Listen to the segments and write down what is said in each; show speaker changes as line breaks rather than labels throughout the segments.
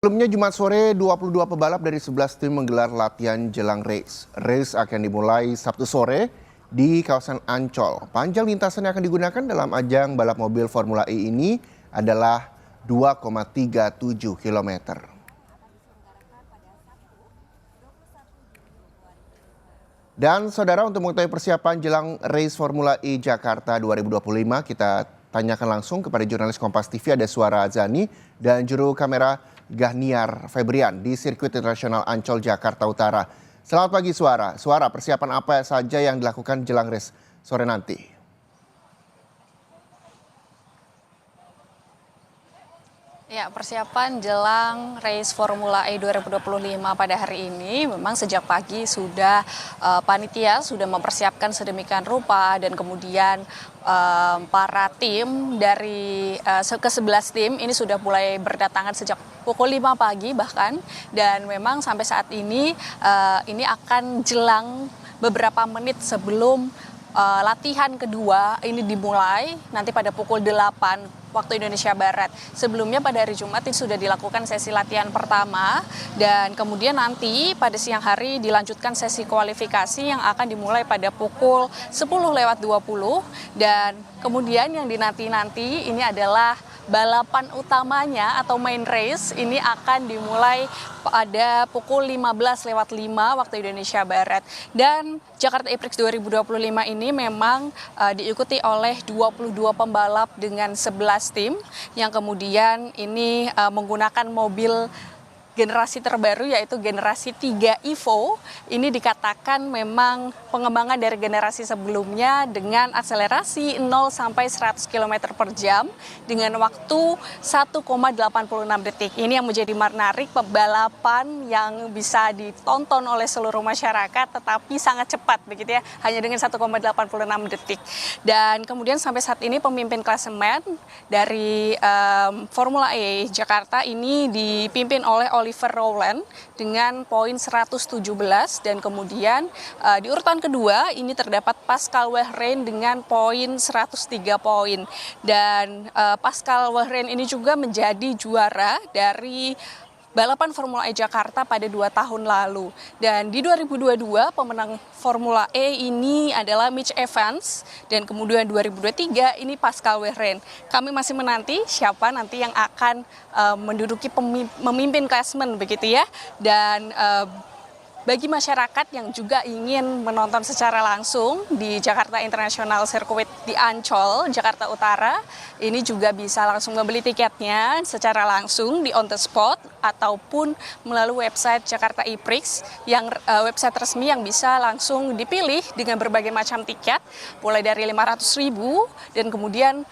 Sebelumnya Jumat sore, 22 pebalap dari 11 tim menggelar latihan jelang race. Race akan dimulai Sabtu sore di kawasan Ancol. Panjang lintasan yang akan digunakan dalam ajang balap mobil Formula E ini adalah 2,37 km. Dan saudara, untuk mengetahui persiapan jelang race Formula E Jakarta 2025, kita tanyakan langsung kepada jurnalis Kompas TV, ada Suara Azani dan juru kamera Gahniar Febrian di sirkuit internasional Ancol, Jakarta Utara. Selamat pagi Suara. Suara, persiapan apa saja yang dilakukan jelang race sore nanti?
Ya, persiapan jelang race Formula E 2025 pada hari ini memang sejak pagi sudah panitia sudah mempersiapkan sedemikian rupa, dan kemudian para tim dari ke-11 tim ini sudah mulai berdatangan sejak pukul 5 pagi bahkan, dan memang sampai saat ini akan jelang beberapa menit sebelum latihan kedua ini dimulai nanti pada pukul 8 waktu Indonesia Barat. Sebelumnya pada hari Jumat ini sudah dilakukan sesi latihan pertama, dan kemudian nanti pada siang hari dilanjutkan sesi kualifikasi yang akan dimulai pada pukul 10:20, dan kemudian yang dinanti-nanti ini adalah balapan utamanya atau main race ini akan dimulai pada pukul 15:05 waktu Indonesia Barat. Dan Jakarta E-Prix 2025 ini memang diikuti oleh 22 pembalap dengan 11 tim yang kemudian ini menggunakan mobil generasi terbaru, yaitu generasi 3 Evo. Ini dikatakan memang pengembangan dari generasi sebelumnya dengan akselerasi 0 sampai 100 km per jam dengan waktu 1,86 detik. Ini yang menjadi menarik, pembalapan yang bisa ditonton oleh seluruh masyarakat tetapi sangat cepat begitu ya, hanya dengan 1,86 detik. Dan kemudian sampai saat ini pemimpin klasemen dari Formula E Jakarta ini dipimpin oleh Oliver Rowland dengan poin 117, dan kemudian di urutan kedua ini terdapat Pascal Wehrlein dengan poin 103 poin, dan Pascal Wehrlein ini juga menjadi juara dari balapan Formula E Jakarta pada 2 tahun lalu. Dan di 2022 pemenang Formula E ini adalah Mitch Evans, dan kemudian 2023 ini Pascal Wehrlein. Kami masih menanti siapa nanti yang akan menduduki memimpin klasemen begitu ya. Dan bagi masyarakat yang juga ingin menonton secara langsung di Jakarta International Circuit di Ancol, Jakarta Utara, ini juga bisa langsung membeli tiketnya secara langsung di on the spot ataupun melalui website Jakarta E-Prix, yang website resmi yang bisa langsung dipilih dengan berbagai macam tiket, mulai dari 500.000 dan kemudian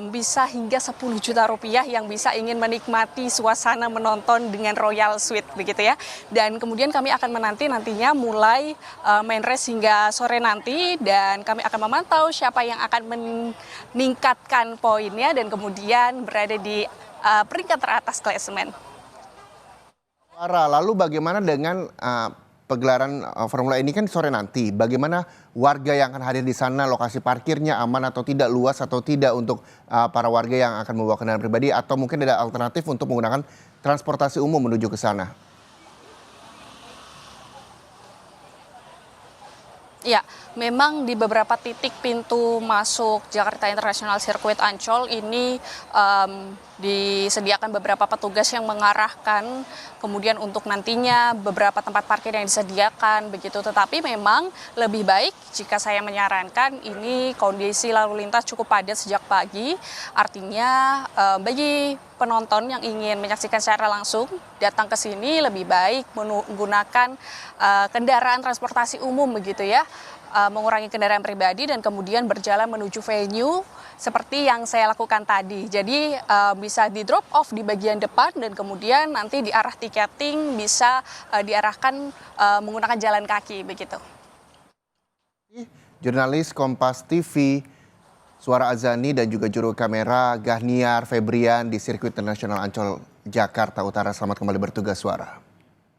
bisa hingga 10 juta rupiah yang bisa ingin menikmati suasana menonton dengan Royal Suite begitu ya. Dan kemudian kami akan nantinya mulai main race hingga sore nanti, dan kami akan memantau siapa yang akan meningkatkan poinnya dan kemudian berada di peringkat teratas klasemen.
Lalu bagaimana dengan pegelaran Formula E ini kan sore nanti? Bagaimana warga yang akan hadir di sana? Lokasi parkirnya aman atau tidak, luas atau tidak untuk para warga yang akan membawa kendaraan pribadi, atau mungkin ada alternatif untuk menggunakan transportasi umum menuju ke sana?
Ya, memang di beberapa titik pintu masuk Jakarta International Circuit Ancol ini disediakan beberapa petugas yang mengarahkan, kemudian untuk nantinya beberapa tempat parkir yang disediakan begitu. Tetapi memang lebih baik jika saya menyarankan ini kondisi lalu lintas cukup padat sejak pagi, artinya bagi penonton yang ingin menyaksikan secara langsung datang ke sini lebih baik menggunakan kendaraan transportasi umum begitu ya, mengurangi kendaraan pribadi dan kemudian berjalan menuju venue seperti yang saya lakukan tadi. Jadi bisa di drop off di bagian depan dan kemudian nanti di arah tiketing bisa diarahkan menggunakan jalan kaki begitu.
Jurnalis Kompas TV Suara Azani dan juga juru kamera Gahniar Febrian di sirkuit internasional Ancol, Jakarta Utara. Selamat kembali bertugas, Suara.